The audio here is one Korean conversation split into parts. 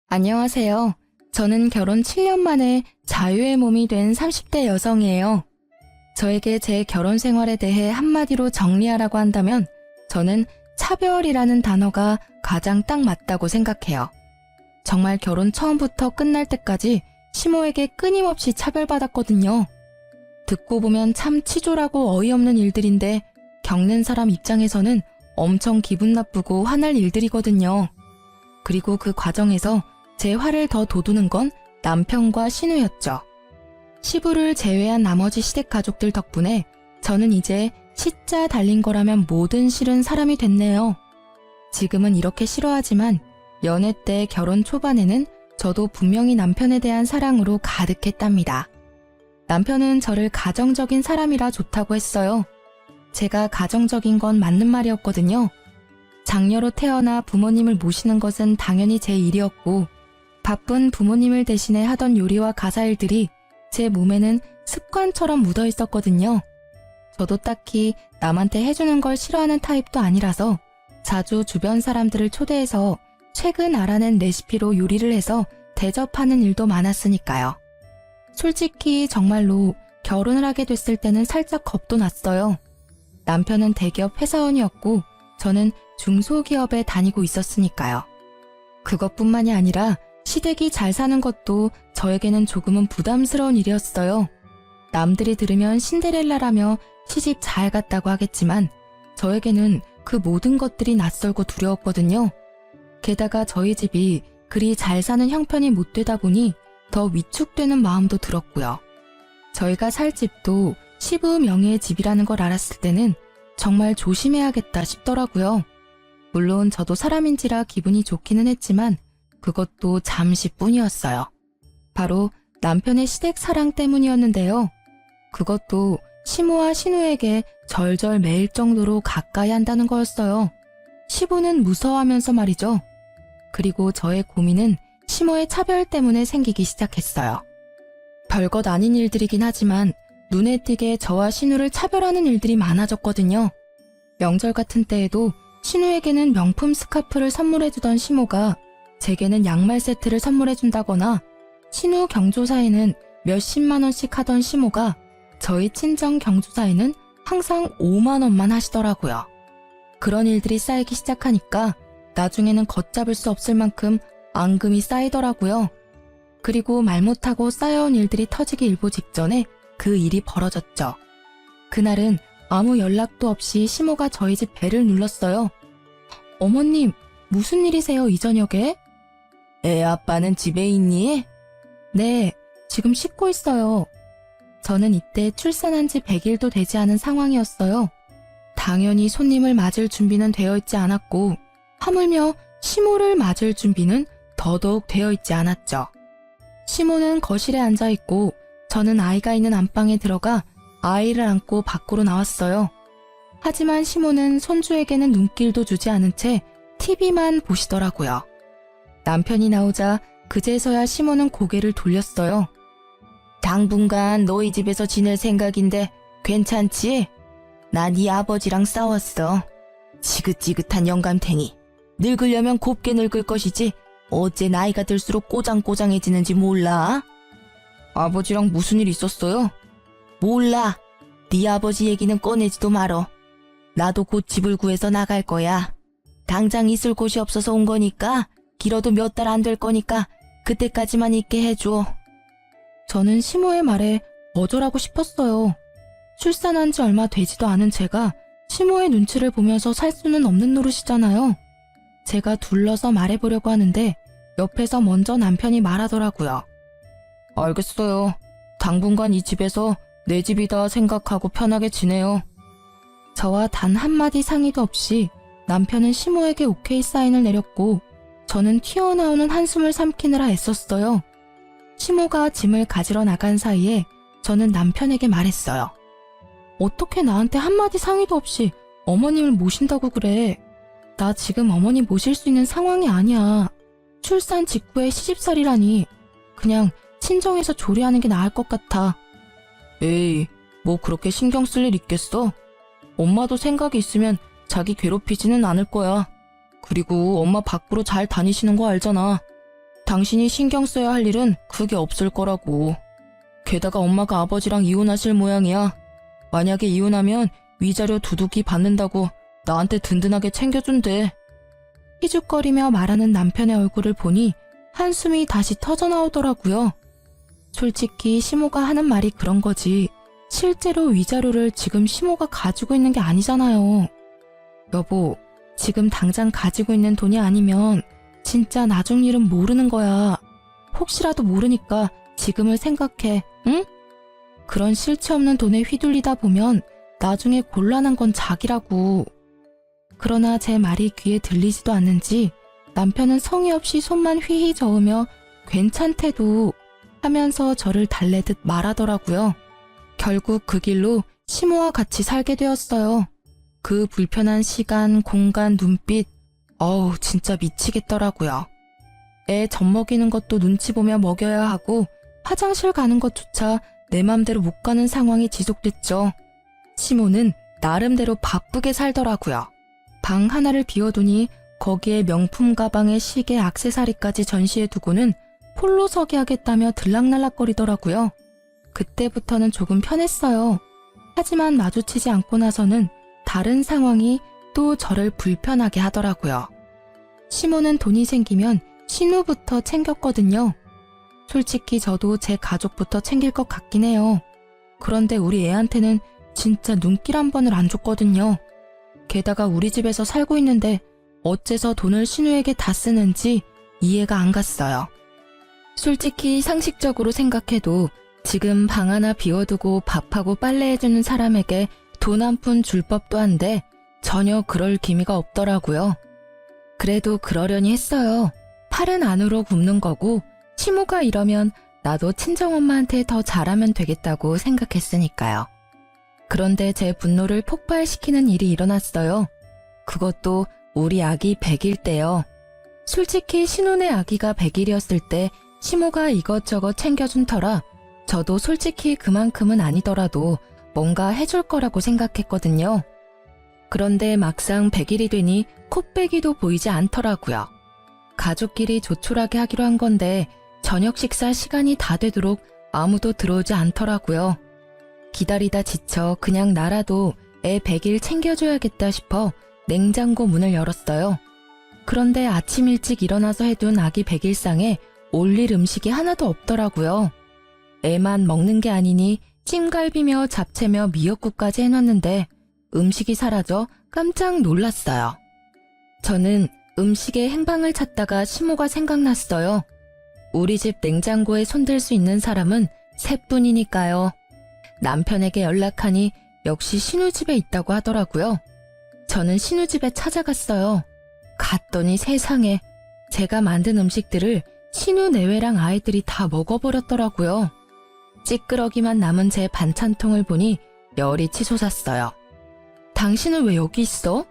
안녕하세요. 저는 결혼 7년 만에 자유의 몸이 된 30대 여성이에요. 저에게 제 결혼 생활에 대해 한마디로 정리하라고 한다면 저는 차별이라는 단어가 가장 딱 맞다고 생각해요. 정말 결혼 처음부터 끝날 때까지 시모에게 끊임없이 차별받았거든요. 듣고 보면 참 치졸하고 어이없는 일들인데 겪는 사람 입장에서는 엄청 기분 나쁘고 화날 일들이거든요. 그리고 그 과정에서 제 화를 더 돋우는 건 남편과 신우였죠. 시부를 제외한 나머지 시댁 가족들 덕분에 저는 이제 시자 달린 거라면 뭐든 싫은 사람이 됐네요. 지금은 이렇게 싫어하지만 연애 때 결혼 초반에는 저도 분명히 남편에 대한 사랑으로 가득했답니다. 남편은 저를 가정적인 사람이라 좋다고 했어요. 제가 가정적인 건 맞는 말이었거든요. 장녀로 태어나 부모님을 모시는 것은 당연히 제 일이었고 바쁜 부모님을 대신해 하던 요리와 가사일들이 제 몸에는 습관처럼 묻어 있었거든요. 저도 딱히 남한테 해주는 걸 싫어하는 타입도 아니라서 자주 주변 사람들을 초대해서 최근 알아낸 레시피로 요리를 해서 대접하는 일도 많았으니까요. 솔직히 정말로 결혼을 하게 됐을 때는 살짝 겁도 났어요. 남편은 대기업 회사원이었고 저는 중소기업에 다니고 있었으니까요. 그것뿐만이 아니라 시댁이 잘 사는 것도 저에게는 조금은 부담스러운 일이었어요. 남들이 들으면 신데렐라라며 시집 잘 갔다고 하겠지만 저에게는 그 모든 것들이 낯설고 두려웠거든요. 게다가 저희 집이 그리 잘 사는 형편이 못 되다 보니 더 위축되는 마음도 들었고요. 저희가 살 집도 시부 명의의 집이라는 걸 알았을 때는 정말 조심해야겠다 싶더라고요. 물론 저도 사람인지라 기분이 좋기는 했지만 그것도 잠시뿐이었어요. 바로 남편의 시댁 사랑 때문이었는데요. 그것도 시모와 신우에게 절절 매일 정도로 가까이 한다는 거였어요. 시부는 무서워하면서 말이죠. 그리고 저의 고민은 시모의 차별 때문에 생기기 시작했어요. 별것 아닌 일들이긴 하지만 눈에 띄게 저와 신우를 차별하는 일들이 많아졌거든요. 명절 같은 때에도 신우에게는 명품 스카프를 선물해주던 시모가 제게는 양말 세트를 선물해준다거나 신우 경조사에는 몇십만 원씩 하던 시모가 저희 친정 경조사에는 항상 5만 원만 하시더라고요. 그런 일들이 쌓이기 시작하니까 나중에는 걷잡을 수 없을 만큼 앙금이 쌓이더라고요. 그리고 말 못하고 쌓여온 일들이 터지기 일보 직전에 그 일이 벌어졌죠. 그날은 아무 연락도 없이 시모가 저희 집 벨을 눌렀어요. 어머님, 무슨 일이세요, 이 저녁에? 애 아빠는 집에 있니? 네, 지금 씻고 있어요. 저는 이때 출산한 지 100일도 되지 않은 상황이었어요. 당연히 손님을 맞을 준비는 되어 있지 않았고 하물며 시모를 맞을 준비는 더더욱 되어 있지 않았죠. 시모는 거실에 앉아있고 저는 아이가 있는 안방에 들어가 아이를 안고 밖으로 나왔어요. 하지만 시모는 손주에게는 눈길도 주지 않은 채 TV만 보시더라고요. 남편이 나오자 그제서야 시모는 고개를 돌렸어요. 당분간 너희 집에서 지낼 생각인데 괜찮지? 나 네 아버지랑 싸웠어. 지긋지긋한 영감탱이. 늙으려면 곱게 늙을 것이지 어째 나이가 들수록 꼬장꼬장해지는지 몰라? 아버지랑 무슨 일 있었어요? 몰라. 네 아버지 얘기는 꺼내지도 말어. 나도 곧 집을 구해서 나갈 거야. 당장 있을 곳이 없어서 온 거니까 길어도 몇 달 안 될 거니까 그때까지만 있게 해줘. 저는 시모의 말에 거절하고 싶었어요. 출산한 지 얼마 되지도 않은 제가 시모의 눈치를 보면서 살 수는 없는 노릇이잖아요. 제가 둘러서 말해보려고 하는데 옆에서 먼저 남편이 말하더라고요. 알겠어요. 당분간 이 집에서 내 집이다 생각하고 편하게 지내요. 저와 단 한마디 상의도 없이 남편은 시모에게 오케이 사인을 내렸고 저는 튀어나오는 한숨을 삼키느라 애썼어요. 시모가 짐을 가지러 나간 사이에 저는 남편에게 말했어요. 어떻게 나한테 한마디 상의도 없이 어머님을 모신다고 그래. 나 지금 어머니 모실 수 있는 상황이 아니야. 출산 직후에 시집살이라니. 그냥 친정에서 조리하는 게 나을 것 같아. 에이, 뭐 그렇게 신경 쓸 일 있겠어? 엄마도 생각이 있으면 자기 괴롭히지는 않을 거야. 그리고 엄마 밖으로 잘 다니시는 거 알잖아. 당신이 신경 써야 할 일은 그게 없을 거라고. 게다가 엄마가 아버지랑 이혼하실 모양이야. 만약에 이혼하면 위자료 두둑이 받는다고 나한테 든든하게 챙겨준대. 희죽거리며 말하는 남편의 얼굴을 보니 한숨이 다시 터져나오더라고요. 솔직히 시모가 하는 말이 그런 거지. 실제로 위자료를 지금 시모가 가지고 있는 게 아니잖아요. 여보, 지금 당장 가지고 있는 돈이 아니면 진짜 나중 일은 모르는 거야. 혹시라도 모르니까 지금을 생각해, 응? 그런 실체 없는 돈에 휘둘리다 보면 나중에 곤란한 건 자기라고. 그러나 제 말이 귀에 들리지도 않는지 남편은 성의 없이 손만 휘휘 저으며 괜찮대도 하면서 저를 달래듯 말하더라고요. 결국 그 길로 시모와 같이 살게 되었어요. 그 불편한 시간, 공간, 눈빛, 어우 진짜 미치겠더라고요. 애 젖먹이는 것도 눈치 보며 먹여야 하고 화장실 가는 것조차 내 맘대로 못 가는 상황이 지속됐죠. 시모는 나름대로 바쁘게 살더라고요. 방 하나를 비워두니 거기에 명품 가방에 시계, 액세서리까지 전시해두고는 홀로 서게 하겠다며 들락날락거리더라고요. 그때부터는 조금 편했어요. 하지만 마주치지 않고 나서는 다른 상황이 또 저를 불편하게 하더라고요. 시모는 돈이 생기면 신우부터 챙겼거든요. 솔직히 저도 제 가족부터 챙길 것 같긴 해요. 그런데 우리 애한테는 진짜 눈길 한 번을 안 줬거든요. 게다가 우리 집에서 살고 있는데 어째서 돈을 신우에게 다 쓰는지 이해가 안 갔어요. 솔직히 상식적으로 생각해도 지금 방 하나 비워두고 밥하고 빨래해주는 사람에게 돈 한 푼 줄 법도 한데 전혀 그럴 기미가 없더라고요. 그래도 그러려니 했어요. 팔은 안으로 굽는 거고 시모가 이러면 나도 친정엄마한테 더 잘하면 되겠다고 생각했으니까요. 그런데 제 분노를 폭발시키는 일이 일어났어요. 그것도 우리 아기 100일 때요. 솔직히 신혼의 아기가 100일이었을 때 시모가 이것저것 챙겨준 터라 저도 솔직히 그만큼은 아니더라도 뭔가 해줄 거라고 생각했거든요. 그런데 막상 100일이 되니 코빼기도 보이지 않더라고요. 가족끼리 조촐하게 하기로 한 건데 저녁 식사 시간이 다 되도록 아무도 들어오지 않더라고요. 기다리다 지쳐 그냥 나라도 애 100일 챙겨줘야겠다 싶어 냉장고 문을 열었어요. 그런데 아침 일찍 일어나서 해둔 아기 100일상에 올릴 음식이 하나도 없더라고요. 애만 먹는 게 아니니 찜갈비며 잡채며 미역국까지 해놨는데 음식이 사라져 깜짝 놀랐어요. 저는 음식의 행방을 찾다가 시모가 생각났어요. 우리 집 냉장고에 손댈 수 있는 사람은 3분이니까요. 남편에게 연락하니 역시 신우집에 있다고 하더라고요. 저는 신우집에 찾아갔어요. 갔더니 세상에 제가 만든 음식들을 신우 내외랑 아이들이 다 먹어버렸더라고요. 찌끄러기만 남은 제 반찬통을 보니 열이 치솟았어요. 당신은 왜 여기 있어?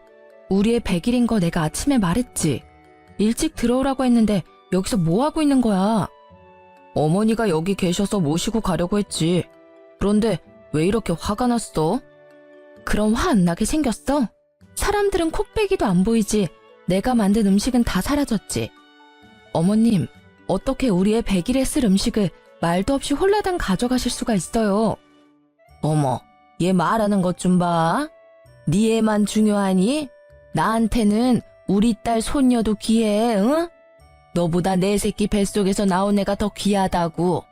우리 애 100일인 거 내가 아침에 말했지. 일찍 들어오라고 했는데 여기서 뭐 하고 있는 거야? 어머니가 여기 계셔서 모시고 가려고 했지. 그런데 왜 이렇게 화가 났어? 그럼 화 안 나게 생겼어? 사람들은 코빼기도 안 보이지. 내가 만든 음식은 다 사라졌지. 어머님, 어떻게 우리의 100일에 쓸 음식을 말도 없이 홀라당 가져가실 수가 있어요? 어머, 얘 말하는 것 좀 봐. 네 애만 중요하니? 나한테는 우리 딸 손녀도 귀해, 응? 너보다 내 새끼 뱃속에서 나온 애가 더 귀하다고.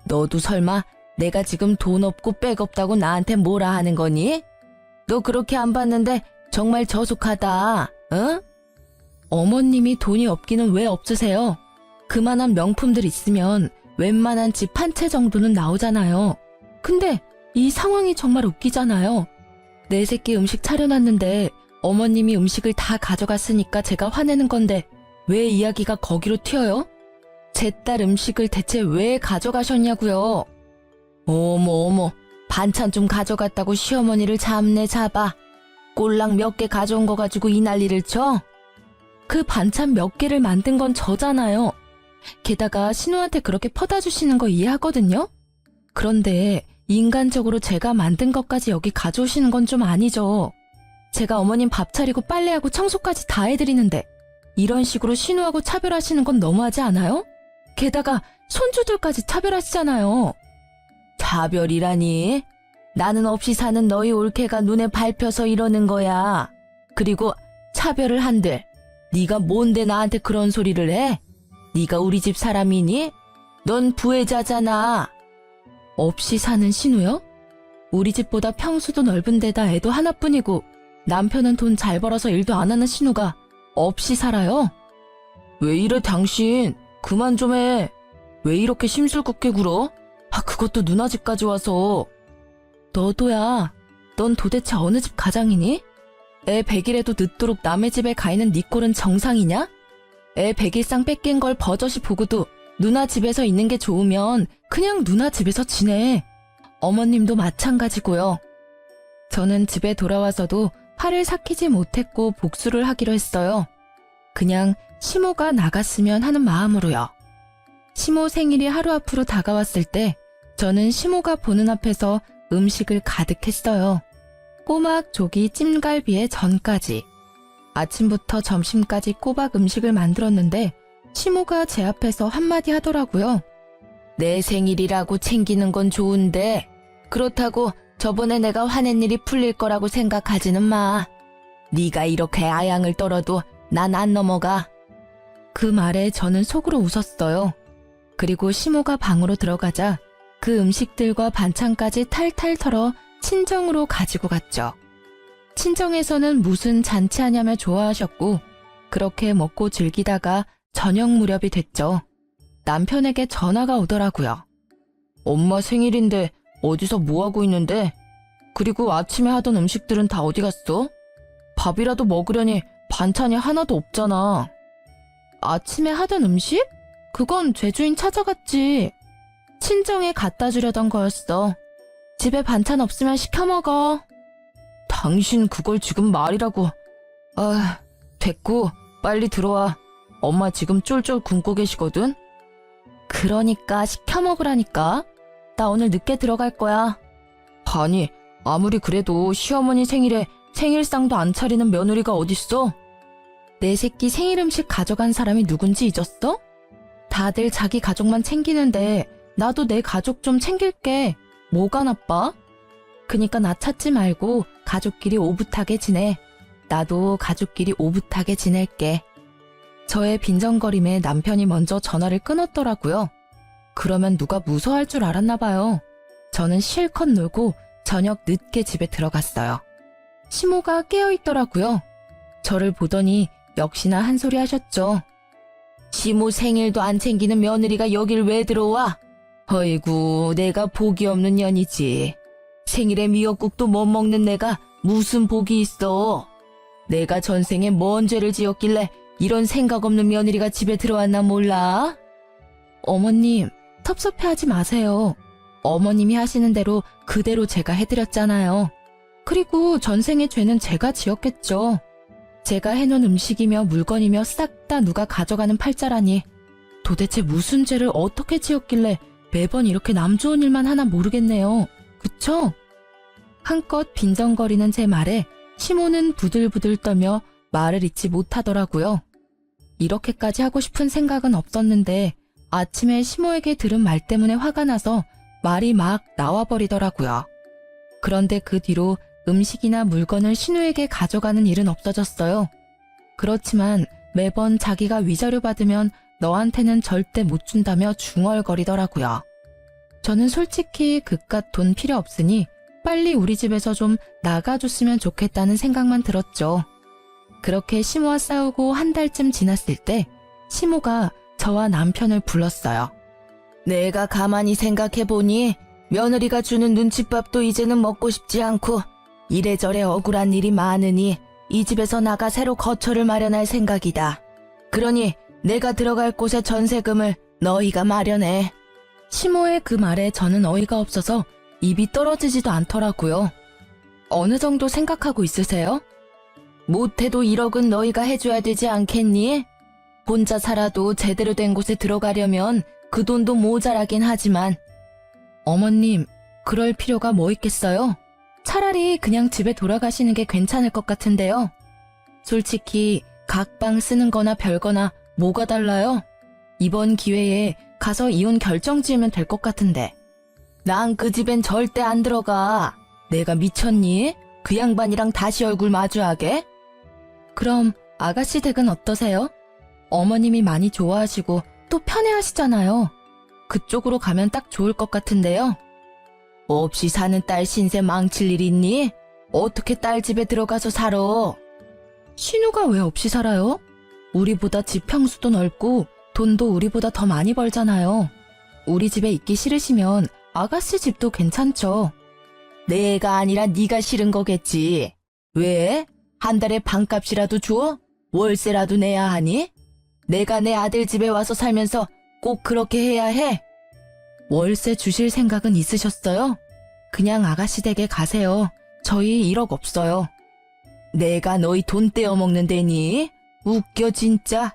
너도 설마 내가 지금 돈 없고 백 없다고 나한테 뭐라 하는 거니? 너 그렇게 안 봤는데 정말 저속하다, 응? 어머님이 돈이 없기는 왜 없으세요? 그만한 명품들 있으면 웬만한 집 한 채 정도는 나오잖아요. 근데 이 상황이 정말 웃기잖아요. 내 새끼 음식 차려놨는데 어머님이 음식을 다 가져갔으니까 제가 화내는 건데 왜 이야기가 거기로 튀어요? 제 딸 음식을 대체 왜 가져가셨냐고요? 어머, 반찬 좀 가져갔다고 시어머니를 잡네 잡아. 꼴랑 몇 개 가져온 거 가지고 이 난리를 쳐? 그 반찬 몇 개를 만든 건 저잖아요. 게다가 신우한테 그렇게 퍼다 주시는 거 이해하거든요? 그런데 인간적으로 제가 만든 것까지 여기 가져오시는 건 좀 아니죠. 제가 어머님 밥 차리고 빨래하고 청소까지 다 해드리는데 이런 식으로 신우하고 차별하시는 건 너무하지 않아요? 게다가 손주들까지 차별하시잖아요. 차별이라니? 나는 없이 사는 너희 올케가 눈에 밟혀서 이러는 거야. 그리고 차별을 한들 네가 뭔데 나한테 그런 소리를 해? 네가 우리 집 사람이니? 넌 부혜자잖아. 없이 사는 신우요? 우리 집보다 평수도 넓은 데다 애도 하나뿐이고 남편은 돈 잘 벌어서 일도 안 하는 신우가 없이 살아요? 왜 이래 당신? 그만 좀 해. 왜 이렇게 심술궂게 굴어? 그것도 누나 집까지 와서. 너도야. 넌 도대체 어느 집 가장이니? 애 100일에도 늦도록 남의 집에 가 있는 네 꼴은 정상이냐? 애 100일상 뺏긴 걸 버젓이 보고도 누나 집에서 있는 게 좋으면 그냥 누나 집에서 지내. 어머님도 마찬가지고요. 저는 집에 돌아와서도 팔을 삭히지 못했고 복수를 하기로 했어요. 그냥 시모가 나갔으면 하는 마음으로요. 시모 생일이 하루 앞으로 다가왔을 때 저는 시모가 보는 앞에서 음식을 가득 했어요. 꼬막, 조기, 찜갈비에 전까지. 아침부터 점심까지 꼬박 음식을 만들었는데 시모가 제 앞에서 한마디 하더라고요. 내 생일이라고 챙기는 건 좋은데 그렇다고 저번에 내가 화낸 일이 풀릴 거라고 생각하지는 마. 네가 이렇게 아양을 떨어도 난 안 넘어가. 그 말에 저는 속으로 웃었어요. 그리고 시모가 방으로 들어가자 그 음식들과 반찬까지 탈탈 털어 친정으로 가지고 갔죠. 친정에서는 무슨 잔치하냐며 좋아하셨고 그렇게 먹고 즐기다가 저녁 무렵이 됐죠. 남편에게 전화가 오더라고요. 엄마 생일인데 어디서 뭐하고 있는데? 그리고 아침에 하던 음식들은 다 어디 갔어? 밥이라도 먹으려니 반찬이 하나도 없잖아. 아침에 하던 음식? 그건 죄주인 찾아갔지. 친정에 갖다 주려던 거였어. 집에 반찬 없으면 시켜 먹어. 당신 그걸 지금 말이라고. 됐고 빨리 들어와. 엄마 지금 쫄쫄 굶고 계시거든. 그러니까 시켜 먹으라니까. 나 오늘 늦게 들어갈 거야. 아니 아무리 그래도 시어머니 생일에 생일상도 안 차리는 며느리가 어딨어? 내 새끼 생일 음식 가져간 사람이 누군지 잊었어? 다들 자기 가족만 챙기는데 나도 내 가족 좀 챙길게. 뭐가 나빠? 그니까 나 찾지 말고 가족끼리 오붓하게 지내. 나도 가족끼리 오붓하게 지낼게. 저의 빈정거림에 남편이 먼저 전화를 끊었더라고요. 그러면 누가 무서워할 줄 알았나 봐요. 저는 실컷 놀고 저녁 늦게 집에 들어갔어요. 시모가 깨어있더라고요. 저를 보더니 역시나 한 소리 하셨죠. 시모 생일도 안 챙기는 며느리가 여길 왜 들어와? 어이구, 내가 복이 없는 년이지. 생일에 미역국도 못 먹는 내가 무슨 복이 있어. 내가 전생에 뭔 죄를 지었길래 이런 생각 없는 며느리가 집에 들어왔나 몰라? 어머님, 섭섭해하지 마세요. 어머님이 하시는 대로 그대로 제가 해드렸잖아요. 그리고 전생의 죄는 제가 지었겠죠. 제가 해놓은 음식이며 물건이며 싹 다 누가 가져가는 팔자라니. 도대체 무슨 죄를 어떻게 지었길래 매번 이렇게 남 좋은 일만 하나 모르겠네요. 그쵸? 한껏 빈정거리는 제 말에 시모는 부들부들 떨며 말을 잇지 못하더라고요. 이렇게까지 하고 싶은 생각은 없었는데 아침에 시모에게 들은 말 때문에 화가 나서 말이 막 나와버리더라고요. 그런데 그 뒤로 음식이나 물건을 신우에게 가져가는 일은 없어졌어요. 그렇지만 매번 자기가 위자료 받으면 너한테는 절대 못 준다며 중얼거리더라고요. 저는 솔직히 그깟 돈 필요 없으니 빨리 우리 집에서 좀 나가줬으면 좋겠다는 생각만 들었죠. 그렇게 시모와 싸우고 한 달쯤 지났을 때 시모가 저와 남편을 불렀어요. 내가 가만히 생각해보니 며느리가 주는 눈칫밥도 이제는 먹고 싶지 않고 이래저래 억울한 일이 많으니 이 집에서 나가 새로 거처를 마련할 생각이다. 그러니 내가 들어갈 곳의 전세금을 너희가 마련해. 시모의 그 말에 저는 어이가 없어서 입이 떨어지지도 않더라고요. 어느 정도 생각하고 있으세요? 못해도 1억은 너희가 해줘야 되지 않겠니? 혼자 살아도 제대로 된 곳에 들어가려면 그 돈도 모자라긴 하지만. 어머님, 그럴 필요가 뭐 있겠어요? 차라리 그냥 집에 돌아가시는 게 괜찮을 것 같은데요. 솔직히 각방 쓰는 거나 별거나 뭐가 달라요? 이번 기회에 가서 이혼 결정 지으면 될 것 같은데. 난 그 집엔 절대 안 들어가. 내가 미쳤니? 그 양반이랑 다시 얼굴 마주하게? 그럼 아가씨 댁은 어떠세요? 어머님이 많이 좋아하시고 또 편애하시잖아요. 그쪽으로 가면 딱 좋을 것 같은데요. 없이 사는 딸 신세 망칠 일 있니? 어떻게 딸 집에 들어가서 살아? 신우가 왜 없이 살아요? 우리보다 집 평수도 넓고 돈도 우리보다 더 많이 벌잖아요. 우리 집에 있기 싫으시면 아가씨 집도 괜찮죠. 내가 아니라 네가 싫은 거겠지. 왜? 한 달에 반값이라도 줘? 월세라도 내야 하니? 내가 내 아들 집에 와서 살면서 꼭 그렇게 해야 해? 월세 주실 생각은 있으셨어요? 그냥 아가씨 댁에 가세요. 저희 1억 없어요. 내가 너희 돈 떼어먹는 데니? 웃겨 진짜.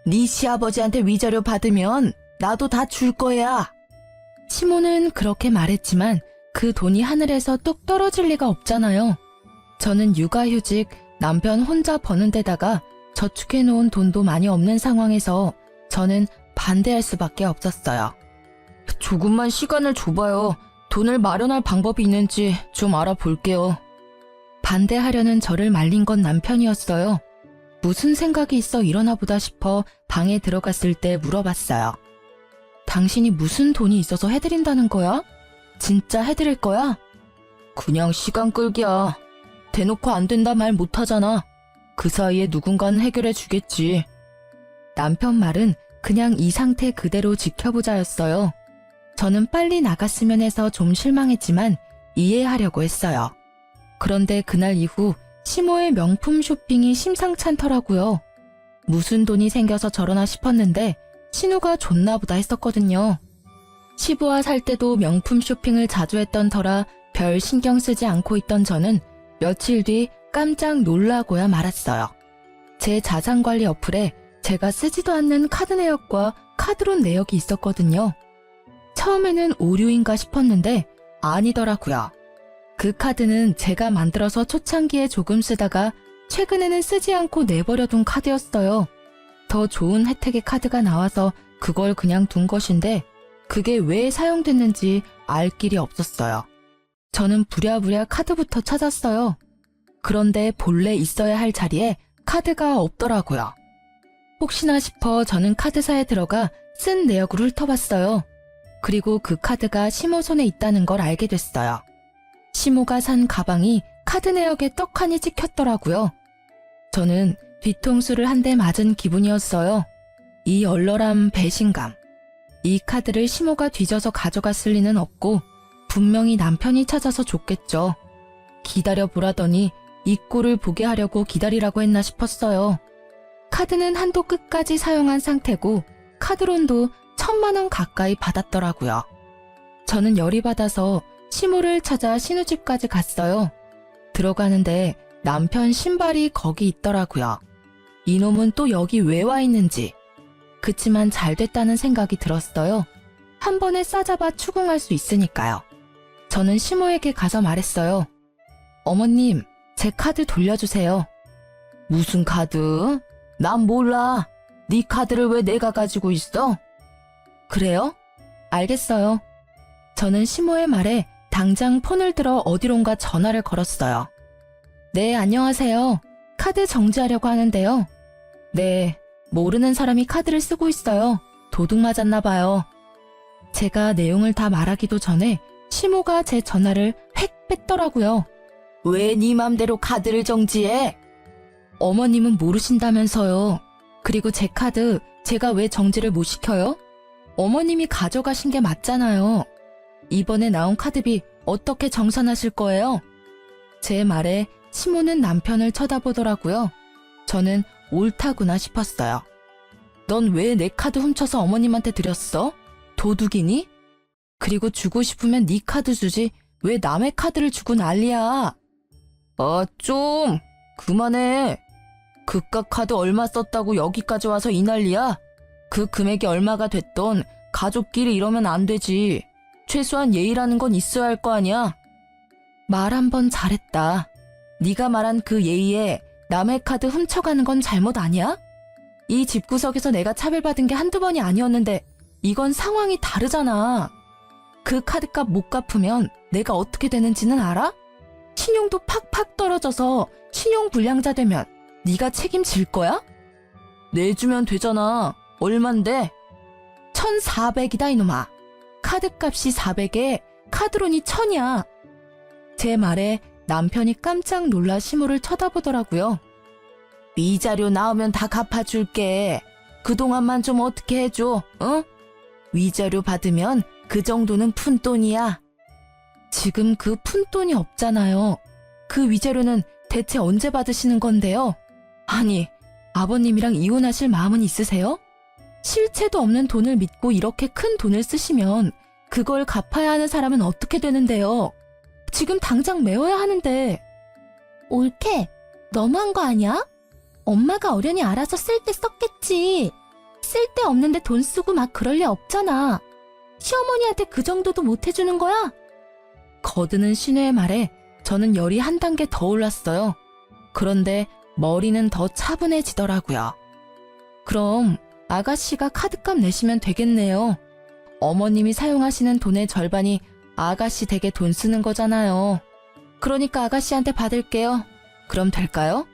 네 시아버지한테 위자료 받으면 나도 다 줄 거야. 시모는 그렇게 말했지만 그 돈이 하늘에서 뚝 떨어질 리가 없잖아요. 저는 육아휴직, 남편 혼자 버는 데다가 저축해놓은 돈도 많이 없는 상황에서 저는 반대할 수밖에 없었어요. 조금만 시간을 줘봐요. 돈을 마련할 방법이 있는지 좀 알아볼게요. 반대하려는 저를 말린 건 남편이었어요. 무슨 생각이 있어 이러나 보다 싶어 방에 들어갔을 때 물어봤어요. 당신이 무슨 돈이 있어서 해드린다는 거야? 진짜 해드릴 거야? 그냥 시간 끌기야. 대놓고 안 된다 말 못하잖아. 그 사이에 누군가는 해결해 주겠지. 남편 말은 그냥 이 상태 그대로 지켜보자였어요. 저는 빨리 나갔으면 해서 좀 실망했지만 이해하려고 했어요. 그런데 그날 이후 시모의 명품 쇼핑이 심상찮더라고요. 무슨 돈이 생겨서 저러나 싶었는데 신우가 좋나 보다 했었거든요. 시부와 살 때도 명품 쇼핑을 자주 했던 터라 별 신경 쓰지 않고 있던 저는 며칠 뒤 깜짝 놀라고야 말았어요. 제 자산관리 어플에 제가 쓰지도 않는 카드 내역과 카드론 내역이 있었거든요. 처음에는 오류인가 싶었는데 아니더라고요. 그 카드는 제가 만들어서 초창기에 조금 쓰다가 최근에는 쓰지 않고 내버려둔 카드였어요. 더 좋은 혜택의 카드가 나와서 그걸 그냥 둔 것인데 그게 왜 사용됐는지 알 길이 없었어요. 저는 부랴부랴 카드부터 찾았어요. 그런데 본래 있어야 할 자리에 카드가 없더라고요. 혹시나 싶어 저는 카드사에 들어가 쓴 내역을 훑어봤어요. 그리고 그 카드가 시모 손에 있다는 걸 알게 됐어요. 시모가 산 가방이 카드 내역에 떡하니 찍혔더라고요. 저는 뒤통수를 한 대 맞은 기분이었어요. 이 얼얼한 배신감. 이 카드를 시모가 뒤져서 가져갔을 리는 없고 분명히 남편이 찾아서 줬겠죠. 기다려보라더니 이 꼴을 보게 하려고 기다리라고 했나 싶었어요. 카드는 한도 끝까지 사용한 상태고 카드론도 1,000만 원 가까이 받았더라고요. 저는 열이 받아서 시모를 찾아 신우집까지 갔어요. 들어가는데 남편 신발이 거기 있더라고요. 이놈은 또 여기 왜 와 있는지. 그치만 잘 됐다는 생각이 들었어요. 한 번에 싸잡아 추궁할 수 있으니까요. 저는 시모에게 가서 말했어요. 어머님, 제 카드 돌려주세요. 무슨 카드? 난 몰라. 네 카드를 왜 내가 가지고 있어? 그래요? 알겠어요. 저는 시모의 말에 당장 폰을 들어 어디론가 전화를 걸었어요. 네, 안녕하세요. 카드 정지하려고 하는데요. 네, 모르는 사람이 카드를 쓰고 있어요. 도둑 맞았나 봐요. 제가 내용을 다 말하기도 전에 시모가 제 전화를 획 뺐더라고요. 왜 네 맘대로 카드를 정지해? 어머님은 모르신다면서요. 그리고 제 카드 제가 왜 정지를 못 시켜요? 어머님이 가져가신 게 맞잖아요. 이번에 나온 카드비 어떻게 정산하실 거예요? 제 말에 시모는 남편을 쳐다보더라고요. 저는 옳다구나 싶었어요. 넌 왜 내 카드 훔쳐서 어머님한테 드렸어? 도둑이니? 그리고 주고 싶으면 네 카드 주지 왜 남의 카드를 주고 난리야? 좀 그만해. 그깟 카드 얼마 썼다고 여기까지 와서 이 난리야? 그 금액이 얼마가 됐던 가족끼리 이러면 안 되지. 최소한 예의라는 건 있어야 할 거 아니야? 말 한 번 잘했다. 네가 말한 그 예의에 남의 카드 훔쳐가는 건 잘못 아니야? 이 집구석에서 내가 차별받은 게 한두 번이 아니었는데 이건 상황이 다르잖아. 그 카드값 못 갚으면 내가 어떻게 되는지는 알아? 신용도 팍팍 떨어져서 신용불량자 되면 네가 책임질 거야? 내주면 되잖아. 얼만데? 1,400이다 이놈아. 카드값이 400에 카드론이 1,000이야. 제 말에 남편이 깜짝 놀라 시모를 쳐다보더라고요. 위자료 나오면 다 갚아줄게. 그동안만 좀 어떻게 해줘, 어? 위자료 받으면 그 정도는 푼돈이야. 지금 그 푼돈이 없잖아요. 그 위자료는 대체 언제 받으시는 건데요? 아니, 아버님이랑 이혼하실 마음은 있으세요? 실체도 없는 돈을 믿고 이렇게 큰 돈을 쓰시면 그걸 갚아야 하는 사람은 어떻게 되는데요? 지금 당장 메워야 하는데. 옳게, 너무한 거 아니야? 엄마가 어련히 알아서 쓸 때 썼겠지. 쓸 데 없는데 돈 쓰고 막 그럴 리 없잖아. 시어머니한테 그 정도도 못 해주는 거야? 거드는 시누의 말에 저는 열이 한 단계 더 올랐어요. 그런데 머리는 더 차분해지더라고요. 그럼 아가씨가 카드값 내시면 되겠네요. 어머님이 사용하시는 돈의 절반이 아가씨 댁에 돈 쓰는 거잖아요. 그러니까 아가씨한테 받을게요. 그럼 될까요?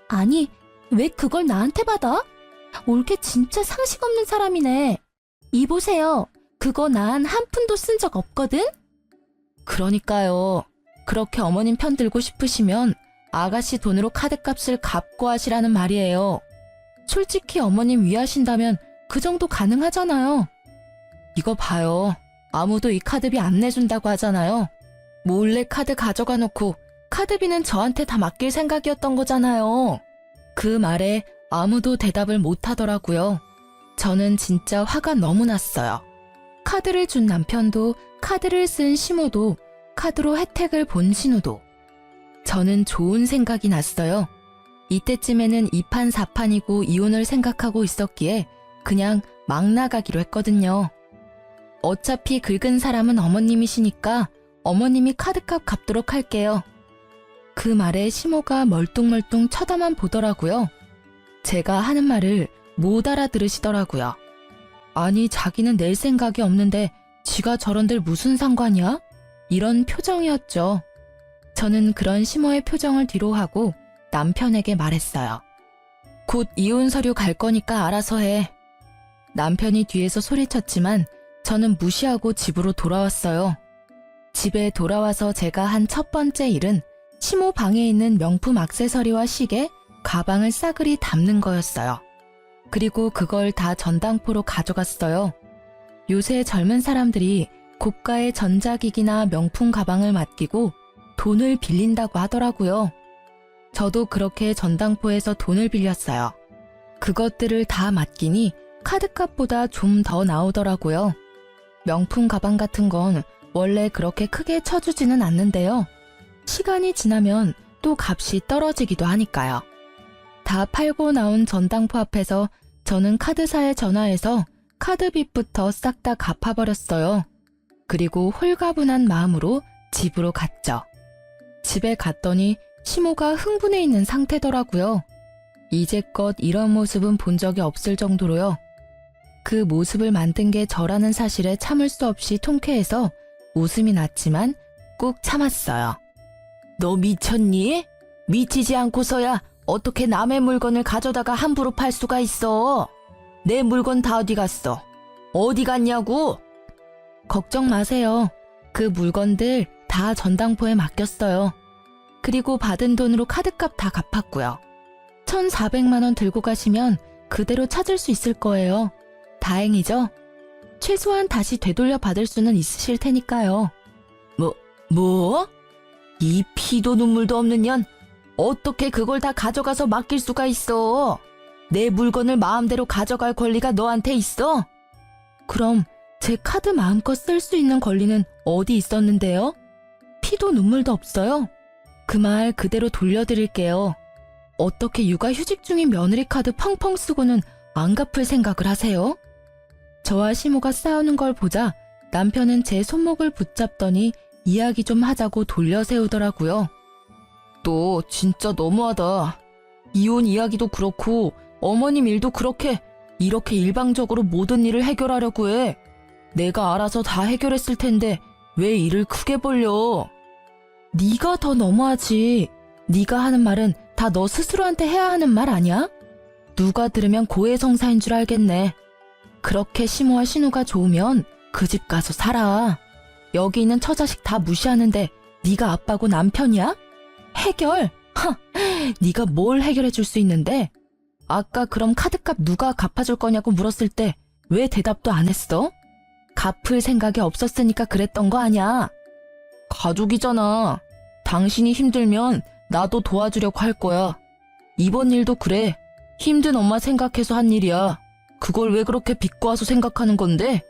아니, 왜 그걸 나한테 받아? 올케 진짜 상식 없는 사람이네. 이 보세요. 그거 난 한 푼도 쓴 적 없거든? 그러니까요. 그렇게 어머님 편 들고 싶으시면 아가씨 돈으로 카드값을 갚고 하시라는 말이에요. 솔직히 어머님 위하신다면 그 정도 가능하잖아요. 이거 봐요. 아무도 이 카드비 안 내준다고 하잖아요. 몰래 카드 가져가 놓고 카드비는 저한테 다 맡길 생각이었던 거잖아요. 그 말에 아무도 대답을 못 하더라고요. 저는 진짜 화가 너무 났어요. 카드를 준 남편도, 카드를 쓴 시모도, 카드로 혜택을 본 신우도. 저는 좋은 생각이 났어요. 이때쯤에는 2판 4판이고 이혼을 생각하고 있었기에 그냥 막 나가기로 했거든요. 어차피 긁은 사람은 어머님이시니까 어머님이 카드값 갚도록 할게요. 그 말에 시모가 멀뚱멀뚱 쳐다만 보더라고요. 제가 하는 말을 못 알아들으시더라고요. 아니, 자기는 낼 생각이 없는데 지가 저런들 무슨 상관이야? 이런 표정이었죠. 저는 그런 시모의 표정을 뒤로하고 남편에게 말했어요. 곧 이혼 서류 갈 거니까 알아서 해. 남편이 뒤에서 소리쳤지만 저는 무시하고 집으로 돌아왔어요. 집에 돌아와서 제가 한 첫 번째 일은 시모 방에 있는 명품 액세서리와 시계, 가방을 싸그리 담는 거였어요. 그리고 그걸 다 전당포로 가져갔어요. 요새 젊은 사람들이 고가의 전자기기나 명품 가방을 맡기고 돈을 빌린다고 하더라고요. 저도 그렇게 전당포에서 돈을 빌렸어요. 그것들을 다 맡기니 카드값보다 좀 더 나오더라고요. 명품 가방 같은 건 원래 그렇게 크게 쳐주지는 않는데요. 시간이 지나면 또 값이 떨어지기도 하니까요. 다 팔고 나온 전당포 앞에서 저는 카드사에 전화해서 카드빚부터 싹 다 갚아버렸어요. 그리고 홀가분한 마음으로 집으로 갔죠. 집에 갔더니 시모가 흥분해 있는 상태더라고요. 이제껏 이런 모습은 본 적이 없을 정도로요. 그 모습을 만든 게 저라는 사실에 참을 수 없이 통쾌해서 웃음이 났지만 꾹 참았어요. 너 미쳤니? 미치지 않고서야 어떻게 남의 물건을 가져다가 함부로 팔 수가 있어? 내 물건 다 어디 갔어? 어디 갔냐고? 걱정 마세요. 그 물건들 다 전당포에 맡겼어요. 그리고 받은 돈으로 카드값 다 갚았고요. 1,400만 원 들고 가시면 그대로 찾을 수 있을 거예요. 다행이죠? 최소한 다시 되돌려 받을 수는 있으실 테니까요. 뭐? 이 피도 눈물도 없는 년, 어떻게 그걸 다 가져가서 맡길 수가 있어? 내 물건을 마음대로 가져갈 권리가 너한테 있어? 그럼 제 카드 마음껏 쓸 수 있는 권리는 어디 있었는데요? 피도 눈물도 없어요. 그 말 그대로 돌려드릴게요. 어떻게 육아휴직 중인 며느리 카드 펑펑 쓰고는 안 갚을 생각을 하세요? 저와 시모가 싸우는 걸 보자 남편은 제 손목을 붙잡더니 이야기 좀 하자고 돌려세우더라고요. 너 진짜 너무하다. 이혼 이야기도 그렇고 어머님 일도 이렇게 일방적으로 모든 일을 해결하려고 해. 내가 알아서 다 해결했을 텐데 왜 일을 크게 벌려? 네가 더 너무하지. 네가 하는 말은 다 너 스스로한테 해야 하는 말 아니야? 누가 들으면 고해성사인 줄 알겠네. 그렇게 시모와 신우가 좋으면 그 집 가서 살아. 여기 있는 처자식 다 무시하는데 네가 아빠고 남편이야? 해결? 네가 뭘 해결해 줄 수 있는데? 아까 그럼 카드값 누가 갚아줄 거냐고 물었을 때 왜 대답도 안 했어? 갚을 생각이 없었으니까 그랬던 거 아냐? 가족이잖아. 당신이 힘들면 나도 도와주려고 할 거야. 이번 일도 그래. 힘든 엄마 생각해서 한 일이야. 그걸 왜 그렇게 비꼬아서 생각하는 건데?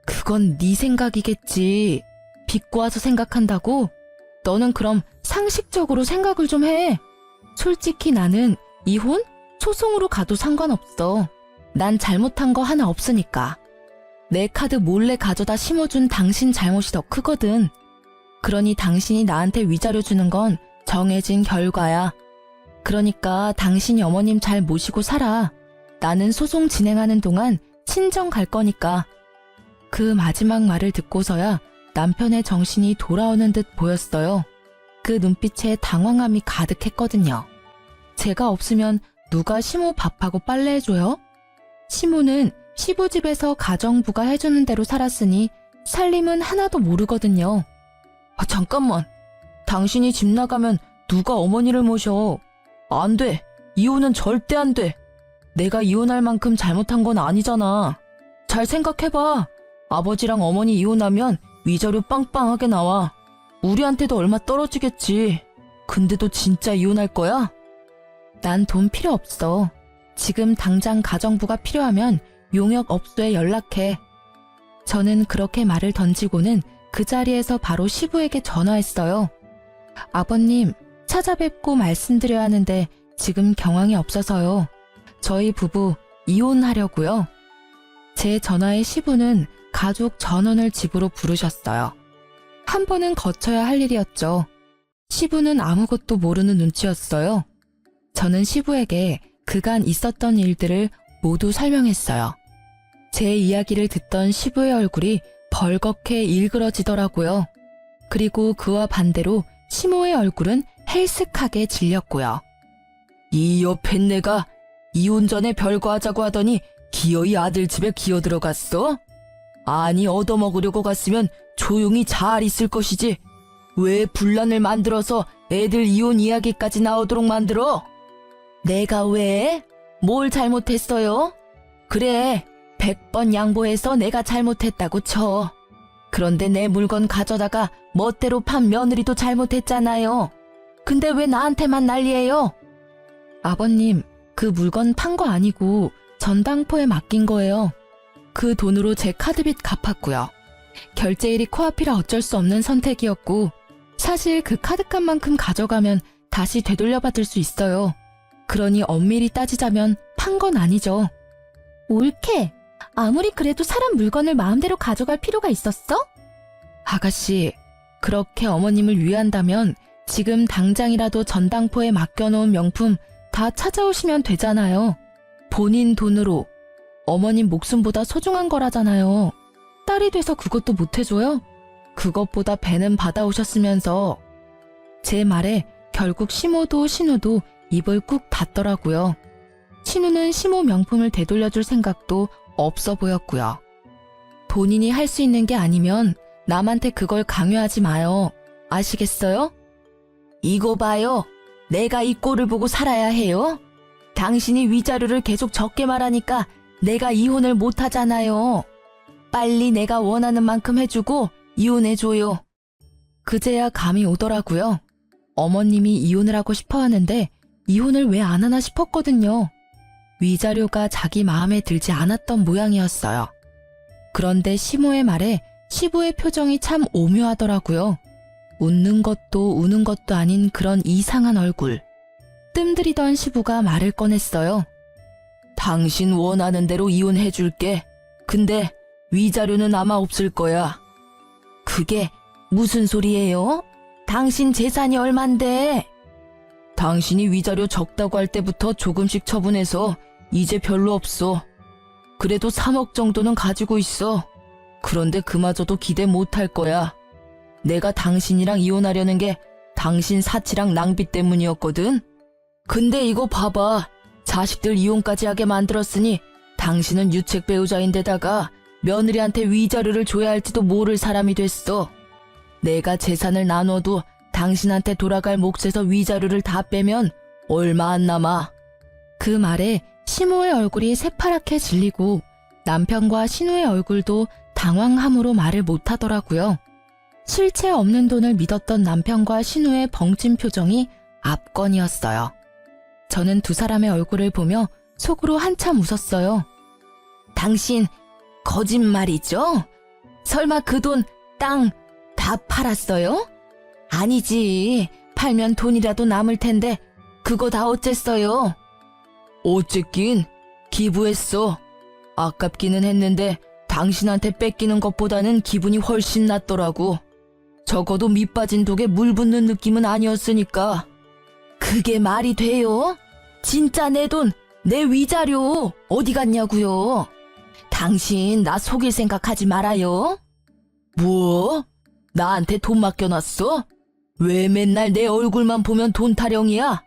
그건 네 생각이겠지. 비꼬아서 생각한다고? 너는 그럼 상식적으로 생각을 좀 해. 솔직히 나는 이혼? 소송으로 가도 상관없어. 난 잘못한 거 하나 없으니까. 내 카드 몰래 가져다 심어준 당신 잘못이 더 크거든. 그러니 당신이 나한테 위자료 주는 건 정해진 결과야. 그러니까 당신이 어머님 잘 모시고 살아. 나는 소송 진행하는 동안 친정 갈 거니까. 그 마지막 말을 듣고서야 남편의 정신이 돌아오는 듯 보였어요. 그 눈빛에 당황함이 가득했거든요. 제가 없으면 누가 시모 밥하고 빨래해줘요? 시모는 시부집에서 가정부가 해주는 대로 살았으니 살림은 하나도 모르거든요. 잠깐만. 당신이 집 나가면 누가 어머니를 모셔? 안 돼. 이혼은 절대 안 돼. 내가 이혼할 만큼 잘못한 건 아니잖아. 잘 생각해봐. 아버지랑 어머니 이혼하면 위자료 빵빵하게 나와. 우리한테도 얼마 떨어지겠지. 근데도 진짜 이혼할 거야? 난 돈 필요 없어. 지금 당장 가정부가 필요하면 용역업소에 연락해. 저는 그렇게 말을 던지고는 그 자리에서 바로 시부에게 전화했어요. 아버님, 찾아뵙고 말씀드려야 하는데 지금 경황이 없어서요. 저희 부부 이혼하려고요. 제 전화에 시부는 가족 전원을 집으로 부르셨어요. 한 번은 거쳐야 할 일이었죠. 시부는 아무것도 모르는 눈치였어요. 저는 시부에게 그간 있었던 일들을 모두 설명했어요. 제 이야기를 듣던 시부의 얼굴이 벌겋게 일그러지더라고요. 그리고 그와 반대로 시모의 얼굴은 헬쓱하게 질렸고요. 이 옆에 내가 이혼 전에 별거 하자고 하더니 기어이 아들 집에 기어 들어갔어? 아니 얻어먹으려고 갔으면 조용히 잘 있을 것이지. 왜 분란을 만들어서 애들 이혼 이야기까지 나오도록 만들어? 내가 왜? 뭘 잘못했어요? 그래, 100번 양보해서 내가 잘못했다고 쳐. 그런데 내 물건 가져다가 멋대로 판 며느리도 잘못했잖아요. 근데 왜 나한테만 난리예요? 아버님, 그 물건 판 거 아니고 전당포에 맡긴 거예요. 그 돈으로 제 카드빚 갚았고요. 결제일이 코앞이라 어쩔 수 없는 선택이었고, 사실 그 카드값만큼 가져가면 다시 되돌려받을 수 있어요. 그러니 엄밀히 따지자면 판 건 아니죠. 옳게. 아무리 그래도 사람 물건을 마음대로 가져갈 필요가 있었어? 아가씨, 그렇게 어머님을 위한다면 지금 당장이라도 전당포에 맡겨놓은 명품 다 찾아오시면 되잖아요. 본인 돈으로. 어머님 목숨보다 소중한 거라잖아요. 딸이 돼서 그것도 못해줘요? 그것보다 배는 받아오셨으면서. 제 말에 결국 시모도 신우도 입을 꾹 닫더라고요. 신우는 시모 명품을 되돌려줄 생각도 없어 보였고요. 본인이 할 수 있는 게 아니면 남한테 그걸 강요하지 마요. 아시겠어요? 이거 봐요. 내가 이 꼴을 보고 살아야 해요? 당신이 위자료를 계속 적게 말하니까 내가 이혼을 못 하잖아요. 빨리 내가 원하는 만큼 해주고 이혼해줘요. 그제야 감이 오더라고요. 어머님이 이혼을 하고 싶어 하는데 이혼을 왜 안 하나 싶었거든요. 위자료가 자기 마음에 들지 않았던 모양이었어요. 그런데 시모의 말에 시부의 표정이 참 오묘하더라고요. 웃는 것도 우는 것도 아닌 그런 이상한 얼굴. 뜸들이던 시부가 말을 꺼냈어요. 당신 원하는 대로 이혼해줄게. 근데 위자료는 아마 없을 거야. 그게 무슨 소리예요? 당신 재산이 얼만데? 당신이 위자료 적다고 할 때부터 조금씩 처분해서 이제 별로 없어. 그래도 3억 정도는 가지고 있어. 그런데 그마저도 기대 못할 거야. 내가 당신이랑 이혼하려는 게 당신 사치랑 낭비 때문이었거든. 근데 이거 봐봐. 자식들 이혼까지 하게 만들었으니 당신은 유책 배우자인데다가 며느리한테 위자료를 줘야 할지도 모를 사람이 됐어. 내가 재산을 나눠도 당신한테 돌아갈 몫에서 위자료를 다 빼면 얼마 안 남아. 그 말에 시모의 얼굴이 새파랗게 질리고 남편과 신우의 얼굴도 당황함으로 말을 못하더라고요. 실체 없는 돈을 믿었던 남편과 신우의 벙찐 표정이 압권이었어요. 저는 두 사람의 얼굴을 보며 속으로 한참 웃었어요. 당신 거짓말이죠? 설마 그 돈, 땅 다 팔았어요? 아니지. 팔면 돈이라도 남을 텐데 그거 다 어쨌어요? 어쨌긴 기부했어. 아깝기는 했는데 당신한테 뺏기는 것보다는 기분이 훨씬 낫더라고. 적어도 밑 빠진 독에 물 붓는 느낌은 아니었으니까. 그게 말이 돼요? 진짜 내 돈, 내 위자료 어디 갔냐고요? 당신 나 속일 생각하지 말아요. 뭐? 나한테 돈 맡겨놨어? 왜 맨날 내 얼굴만 보면 돈 타령이야?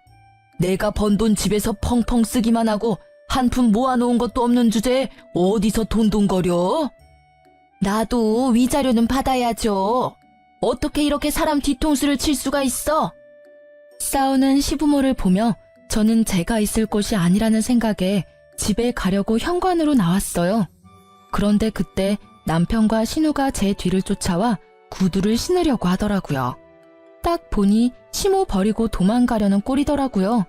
내가 번 돈 집에서 펑펑 쓰기만 하고 한 푼 모아놓은 것도 없는 주제에 어디서 돈돈거려? 나도 위자료는 받아야죠. 어떻게 이렇게 사람 뒤통수를 칠 수가 있어? 싸우는 시부모를 보며 저는 제가 있을 곳이 아니라는 생각에 집에 가려고 현관으로 나왔어요. 그런데 그때 남편과 신우가 제 뒤를 쫓아와 구두를 신으려고 하더라고요. 딱 보니 시모 버리고 도망가려는 꼴이더라고요.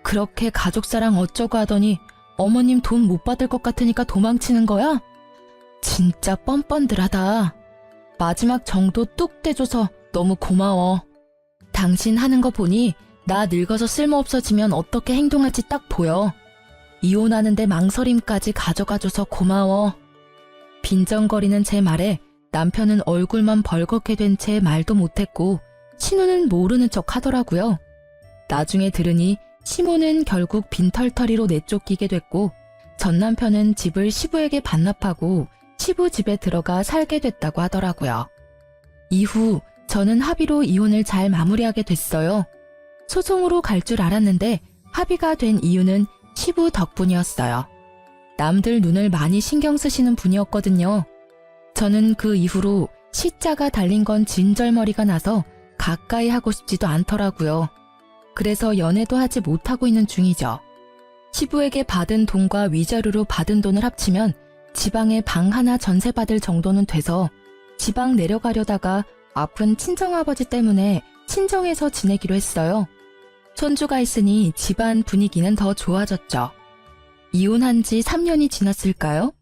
그렇게 가족사랑 어쩌고 하더니 어머님 돈 못 받을 것 같으니까 도망치는 거야? 진짜 뻔뻔들하다. 마지막 정도 뚝 떼줘서 너무 고마워. 당신 하는 거 보니 나 늙어서 쓸모없어지면 어떻게 행동할지 딱 보여. 이혼하는데 망설임까지 가져가줘서 고마워. 빈정거리는 제 말에 남편은 얼굴만 벌겋게 된 채 말도 못했고 신우는 모르는 척 하더라고요. 나중에 들으니 시모는 결국 빈털터리로 내쫓기게 됐고 전 남편은 집을 시부에게 반납하고 시부 집에 들어가 살게 됐다고 하더라고요. 이후 저는 합의로 이혼을 잘 마무리하게 됐어요. 소송으로 갈 줄 알았는데 합의가 된 이유는 시부 덕분이었어요. 남들 눈을 많이 신경 쓰시는 분이었거든요. 저는 그 이후로 시자가 달린 건 진절머리가 나서 가까이 하고 싶지도 않더라고요. 그래서 연애도 하지 못하고 있는 중이죠. 시부에게 받은 돈과 위자료로 받은 돈을 합치면 지방에 방 하나 전세받을 정도는 돼서 지방 내려가려다가 아픈 친정아버지 때문에 친정에서 지내기로 했어요. 손주가 있으니 집안 분위기는 더 좋아졌죠. 이혼한 지 3년이 지났을까요?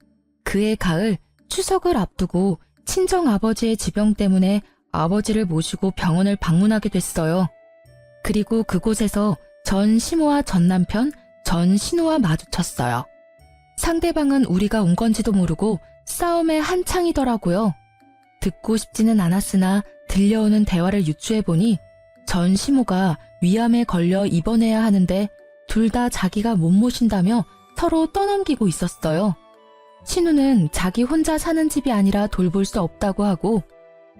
그해 가을 추석을 앞두고 친정아버지의 지병 때문에 아버지를 모시고 병원을 방문하게 됐어요. 그리고 그곳에서 전 시모와 전 남편, 전 신우와 마주쳤어요. 상대방은 우리가 온 건지도 모르고 싸움에 한창이더라고요. 듣고 싶지는 않았으나 들려오는 대화를 유추해보니 전 시모가 위암에 걸려 입원해야 하는데 둘 다 자기가 못 모신다며 서로 떠넘기고 있었어요. 신우는 자기 혼자 사는 집이 아니라 돌볼 수 없다고 하고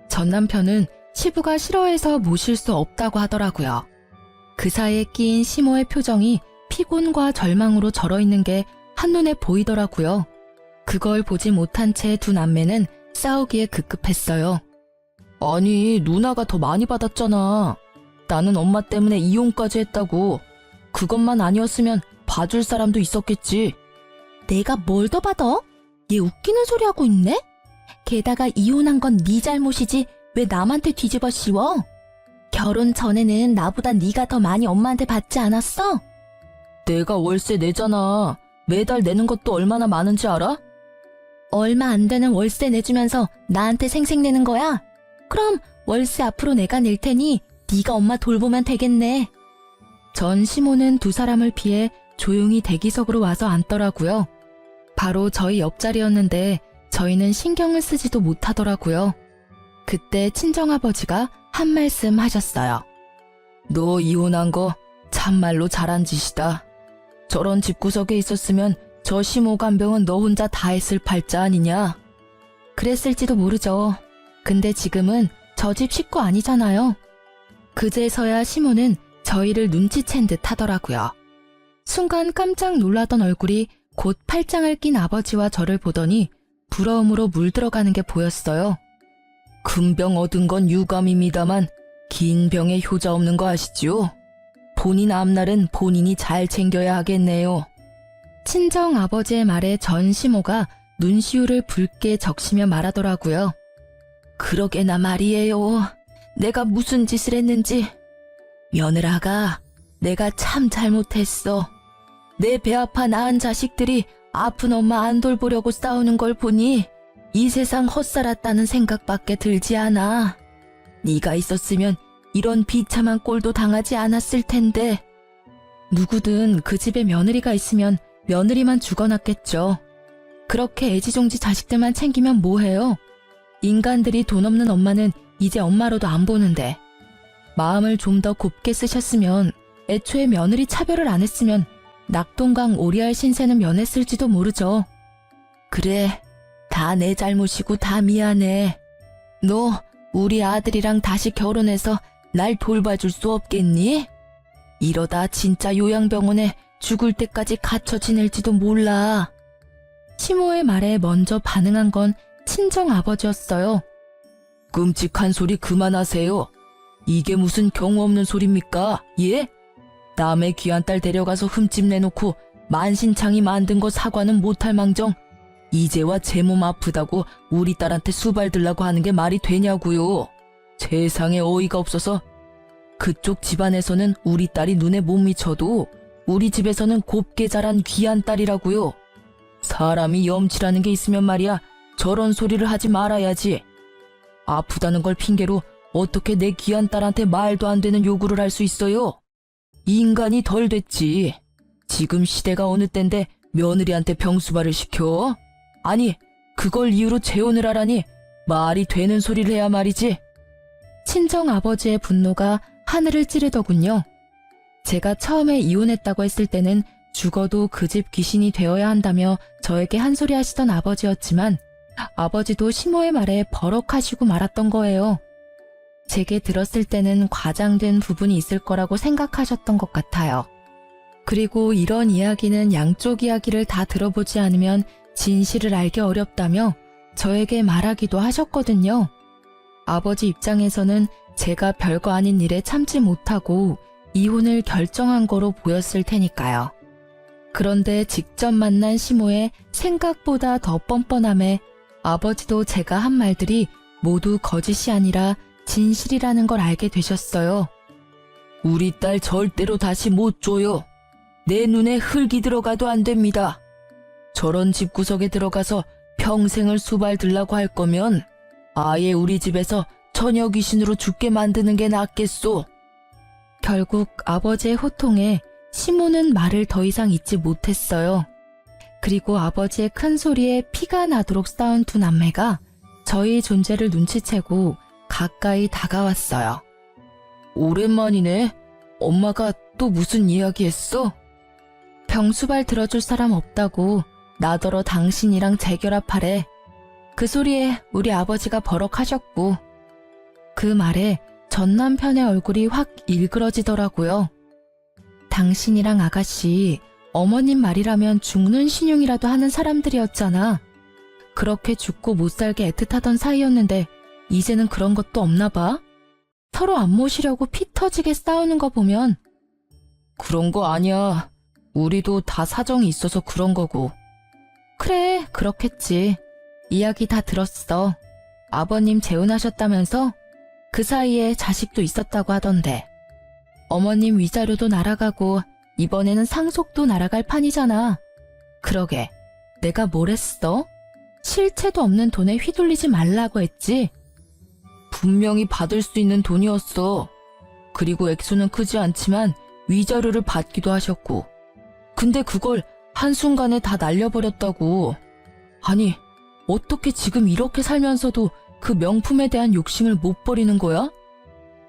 전 남편은 시부가 싫어해서 모실 수 없다고 하더라고요. 그 사이에 끼인 시모의 표정이 피곤과 절망으로 절어있는 게 한눈에 보이더라고요. 그걸 보지 못한 채 두 남매는 싸우기에 급급했어요. 아니, 누나가 더 많이 받았잖아. 나는 엄마 때문에 이혼까지 했다고. 그것만 아니었으면 봐줄 사람도 있었겠지. 내가 뭘 더 받아? 얘 웃기는 소리 하고 있네? 게다가 이혼한 건 네 잘못이지 왜 남한테 뒤집어 씌워? 결혼 전에는 나보다 네가 더 많이 엄마한테 받지 않았어? 내가 월세 내잖아. 매달 내는 것도 얼마나 많은지 알아? 얼마 안 되는 월세 내주면서 나한테 생색내는 거야? 그럼 월세 앞으로 내가 낼 테니 네가 엄마 돌보면 되겠네. 전 시모는 두 사람을 피해 조용히 대기석으로 와서 앉더라고요. 바로 저희 옆자리였는데 저희는 신경을 쓰지도 못하더라고요. 그때 친정아버지가 한 말씀 하셨어요. 너 이혼한 거 참말로 잘한 짓이다. 저런 집구석에 있었으면 저 심호 간병은 너 혼자 다 했을 팔자 아니냐? 그랬을지도 모르죠. 근데 지금은 저 집 식구 아니잖아요. 그제서야 심호는 저희를 눈치챈 듯 하더라고요. 순간 깜짝 놀라던 얼굴이 곧 팔짱을 낀 아버지와 저를 보더니 부러움으로 물들어가는 게 보였어요. 큰 병 얻은 건 유감입니다만 긴 병에 효자 없는 거 아시죠? 본인 앞날은 본인이 잘 챙겨야 하겠네요. 친정 아버지의 말에 전 심호가 눈시울을 붉게 적시며 말하더라고요. 그러게나 말이에요. 내가 무슨 짓을 했는지. 며느라가 내가 참 잘못했어. 내 배 아파 낳은 자식들이 아픈 엄마 안 돌보려고 싸우는 걸 보니 이 세상 헛살았다는 생각밖에 들지 않아. 네가 있었으면 이런 비참한 꼴도 당하지 않았을 텐데. 누구든 그 집에 며느리가 있으면 며느리만 죽어났겠죠. 그렇게 애지중지 자식들만 챙기면 뭐해요? 인간들이 돈 없는 엄마는 이제 엄마로도 안 보는데. 마음을 좀 더 곱게 쓰셨으면 애초에 며느리 차별을 안 했으면 낙동강 오리알 신세는 면했을지도 모르죠. 그래, 다 내 잘못이고 다 미안해. 너 우리 아들이랑 다시 결혼해서 날 돌봐줄 수 없겠니? 이러다 진짜 요양병원에 죽을 때까지 갇혀 지낼지도 몰라. 심호의 말에 먼저 반응한 건 친정 아버지였어요. 끔찍한 소리 그만하세요. 이게 무슨 경우 없는 소리입니까? 예? 남의 귀한 딸 데려가서 흠집 내놓고 만신창이 만든 거 사과는 못할 망정 이제와 제 몸 아프다고 우리 딸한테 수발 들라고 하는 게 말이 되냐고요. 세상에 어이가 없어서. 그쪽 집안에서는 우리 딸이 눈에 못 미쳐도 우리 집에서는 곱게 자란 귀한 딸이라고요. 사람이 염치라는 게 있으면 말이야 저런 소리를 하지 말아야지. 아프다는 걸 핑계로 어떻게 내 귀한 딸한테 말도 안 되는 요구를 할 수 있어요? 인간이 덜 됐지. 지금 시대가 어느 땐데 며느리한테 병수발을 시켜? 아니, 그걸 이유로 재혼을 하라니 말이 되는 소리를 해야 말이지. 친정 아버지의 분노가 하늘을 찌르더군요. 제가 처음에 이혼했다고 했을 때는 죽어도 그 집 귀신이 되어야 한다며 저에게 한 소리 하시던 아버지였지만 아버지도 심호의 말에 버럭하시고 말았던 거예요. 제게 들었을 때는 과장된 부분이 있을 거라고 생각하셨던 것 같아요. 그리고 이런 이야기는 양쪽 이야기를 다 들어보지 않으면 진실을 알기 어렵다며 저에게 말하기도 하셨거든요. 아버지 입장에서는 제가 별거 아닌 일에 참지 못하고 이혼을 결정한 거로 보였을 테니까요. 그런데 직접 만난 심호의 생각보다 더 뻔뻔함에 아버지도 제가 한 말들이 모두 거짓이 아니라 진실이라는 걸 알게 되셨어요. 우리 딸 절대로 다시 못 줘요. 내 눈에 흙이 들어가도 안 됩니다. 저런 집구석에 들어가서 평생을 수발 들라고 할 거면 아예 우리 집에서 처녀 귀신으로 죽게 만드는 게 낫겠소. 결국 아버지의 호통에 심호는 말을 더 이상 잇지 못했어요. 그리고 아버지의 큰 소리에 피가 나도록 싸운 두 남매가 저희 존재를 눈치채고 가까이 다가왔어요. 오랜만이네. 엄마가 또 무슨 이야기 했어? 병수발 들어줄 사람 없다고 나더러 당신이랑 재결합하래. 그 소리에 우리 아버지가 버럭하셨고 그 말에 전 남편의 얼굴이 확 일그러지더라고요. 당신이랑 아가씨 어머님 말이라면 죽는 신용이라도 하는 사람들이었잖아. 그렇게 죽고 못 살게 애틋하던 사이였는데 이제는 그런 것도 없나 봐. 서로 안 모시려고 피 터지게 싸우는 거 보면. 그런 거 아니야. 우리도 다 사정이 있어서 그런 거고. 그래, 그렇겠지. 이야기 다 들었어. 아버님 재혼하셨다면서? 그 사이에 자식도 있었다고 하던데. 어머님 위자료도 날아가고 이번에는 상속도 날아갈 판이잖아. 그러게, 내가 뭘 했어? 실체도 없는 돈에 휘둘리지 말라고 했지? 분명히 받을 수 있는 돈이었어. 그리고 액수는 크지 않지만 위자료를 받기도 하셨고. 근데 그걸 한순간에 다 날려버렸다고. 아니, 어떻게 지금 이렇게 살면서도 그 명품에 대한 욕심을 못 버리는 거야?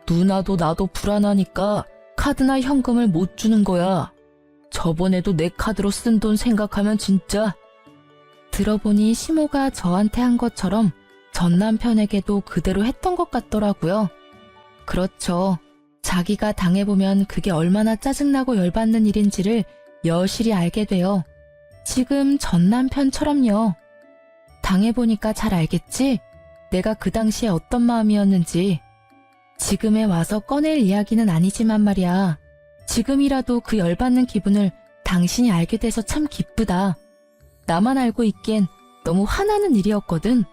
누나도 나도 불안하니까 카드나 현금을 못 주는 거야. 저번에도 내 카드로 쓴 돈 생각하면 진짜. 들어보니 시모가 저한테 한 것처럼 전 남편에게도 그대로 했던 것 같더라고요. 그렇죠. 자기가 당해보면 그게 얼마나 짜증나고 열받는 일인지를 여실히 알게 돼요. 지금 전 남편처럼요. 당해보니까 잘 알겠지? 내가 그 당시에 어떤 마음이었는지. 지금에 와서 꺼낼 이야기는 아니지만 말이야. 지금이라도 그 열받는 기분을 당신이 알게 돼서 참 기쁘다. 나만 알고 있기엔 너무 화나는 일이었거든.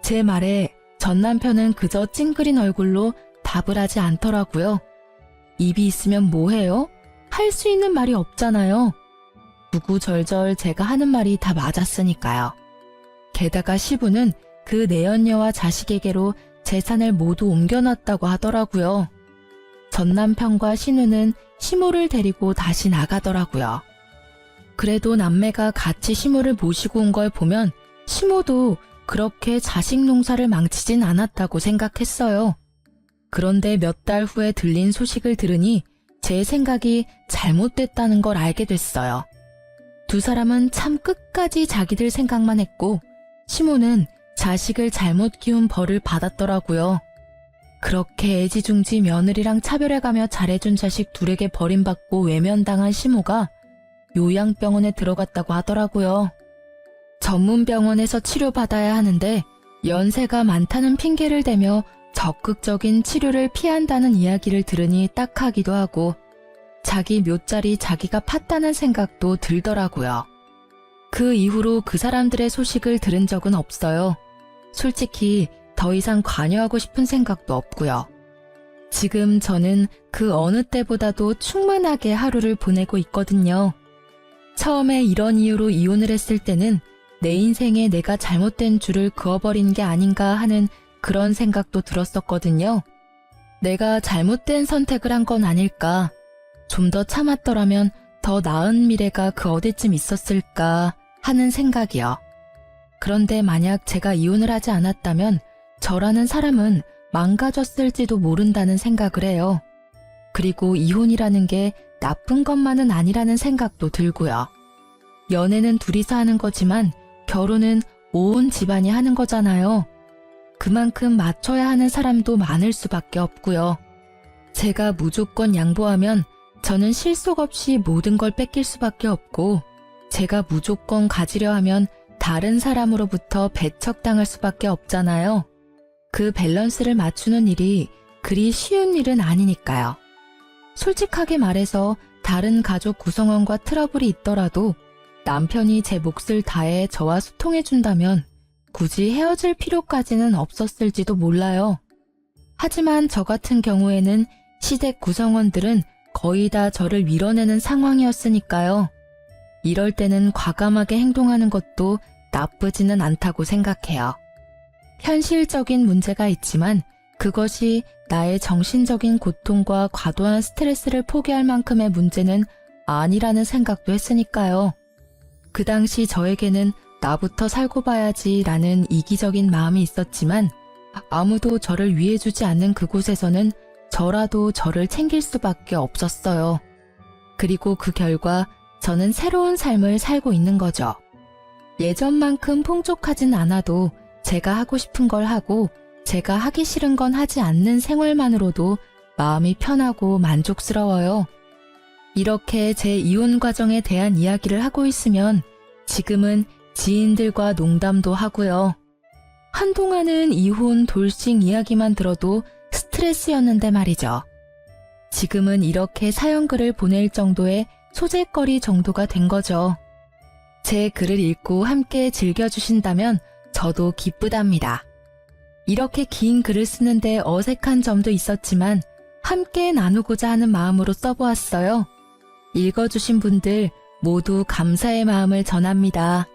제 말에 전 남편은 그저 찡그린 얼굴로 답을 하지 않더라고요. 입이 있으면 뭐해요? 할 수 있는 말이 없잖아요. 구구절절 제가 하는 말이 다 맞았으니까요. 게다가 시부는 그 내연녀와 자식에게로 재산을 모두 옮겨놨다고 하더라고요. 전 남편과 신우는 시모를 데리고 다시 나가더라고요. 그래도 남매가 같이 시모를 모시고 온 걸 보면 시모도 그렇게 자식 농사를 망치진 않았다고 생각했어요. 그런데 몇 달 후에 들린 소식을 들으니 제 생각이 잘못됐다는 걸 알게 됐어요. 두 사람은 참 끝까지 자기들 생각만 했고 시모는 자식을 잘못 키운 벌을 받았더라고요. 그렇게 애지중지 며느리랑 차별해가며 잘해준 자식 둘에게 버림받고 외면당한 시모가 요양병원에 들어갔다고 하더라고요. 전문 병원에서 치료받아야 하는데 연세가 많다는 핑계를 대며 적극적인 치료를 피한다는 이야기를 들으니 딱하기도 하고 자기 묘자리 자기가 팠다는 생각도 들더라고요. 그 이후로 그 사람들의 소식을 들은 적은 없어요. 솔직히 더 이상 관여하고 싶은 생각도 없고요. 지금 저는 그 어느 때보다도 충만하게 하루를 보내고 있거든요. 처음에 이런 이유로 이혼을 했을 때는 내 인생에 내가 잘못된 줄을 그어버린 게 아닌가 하는 그런 생각도 들었었거든요. 내가 잘못된 선택을 한 건 아닐까. 좀 더 참았더라면 더 나은 미래가 그 어디쯤 있었을까 하는 생각이요. 그런데 만약 제가 이혼을 하지 않았다면 저라는 사람은 망가졌을지도 모른다는 생각을 해요. 그리고 이혼이라는 게 나쁜 것만은 아니라는 생각도 들고요. 연애는 둘이서 하는 거지만 결혼은 온 집안이 하는 거잖아요. 그만큼 맞춰야 하는 사람도 많을 수밖에 없고요. 제가 무조건 양보하면 저는 실속 없이 모든 걸 뺏길 수밖에 없고 제가 무조건 가지려 하면 다른 사람으로부터 배척당할 수밖에 없잖아요. 그 밸런스를 맞추는 일이 그리 쉬운 일은 아니니까요. 솔직하게 말해서 다른 가족 구성원과 트러블이 있더라도 남편이 제 몫을 다해 저와 소통해준다면 굳이 헤어질 필요까지는 없었을지도 몰라요. 하지만 저 같은 경우에는 시댁 구성원들은 거의 다 저를 밀어내는 상황이었으니까요. 이럴 때는 과감하게 행동하는 것도 나쁘지는 않다고 생각해요. 현실적인 문제가 있지만 그것이 나의 정신적인 고통과 과도한 스트레스를 포기할 만큼의 문제는 아니라는 생각도 했으니까요. 그 당시 저에게는 나부터 살고 봐야지라는 이기적인 마음이 있었지만 아무도 저를 위해주지 않는 그곳에서는 저라도 저를 챙길 수밖에 없었어요. 그리고 그 결과 저는 새로운 삶을 살고 있는 거죠. 예전만큼 풍족하진 않아도 제가 하고 싶은 걸 하고 제가 하기 싫은 건 하지 않는 생활만으로도 마음이 편하고 만족스러워요. 이렇게 제 이혼 과정에 대한 이야기를 하고 있으면 지금은 지인들과 농담도 하고요. 한동안은 이혼, 돌싱 이야기만 들어도 스트레스였는데 말이죠. 지금은 이렇게 사연글을 보낼 정도의 소재거리 정도가 된 거죠. 제 글을 읽고 함께 즐겨주신다면 저도 기쁘답니다. 이렇게 긴 글을 쓰는데 어색한 점도 있었지만 함께 나누고자 하는 마음으로 써보았어요. 읽어주신 분들 모두 감사의 마음을 전합니다.